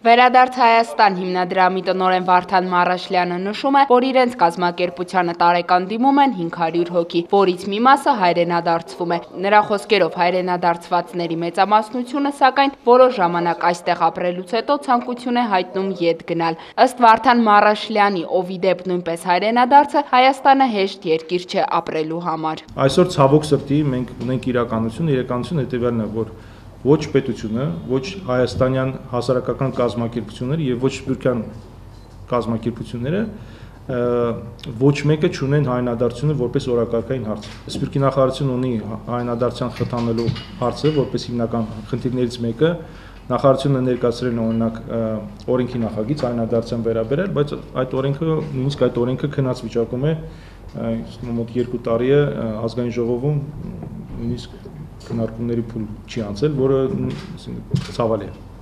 Վերադարձ Հայաստան հիմնադրամի տնօրեն Վարդան Մարաշլյանը նշում է, որ իրենց կազմակերպությանը տարեկան դիմում են 500 հոգի, որից մի մասը հայրենադարձվում է։ Նրա խոսքերով հայրենադարձվածների մեծամասնությունը, սակայն որոշ ժամանակ այստեղ ապրելուց հետո ցանկություն է հայտնում ետ գնալ։ Ըստ Վարդան Մարաշլյանի, ով ի դեպ նույնպես հայրենադարձ է, Հայաստանը հեշտ երկիր չէ ապրելու համար։ Այսօր ցավոք սրտի մենք ունենք իրականություն հետևյալն է, որ ոչ պետությունը, ոչ հայաստանյան հասարակական կազմակերպությունները եւ ոչ սփյուռքյան կազմակերպությունները ոչ մեկը չունեն հայրենադարձությունը որպես օրակարգային հարց։ Սփյուռքի նախարարությունը ունի հայրենադարձության խթանելու հարցը որպես հիմնական խնդիրներից մեկը։ Նախարարությունը ներկայացրել է օրինակ օրենքի նախագիծ հայրենադարձության վերաբերյալ, բայց այդ օրենքը քնած վիճակում է, մոտ 2 տարի է ազգային ժողովում նույնիսկ քննարկումների փուլ չի անցել, որը ցավալի է։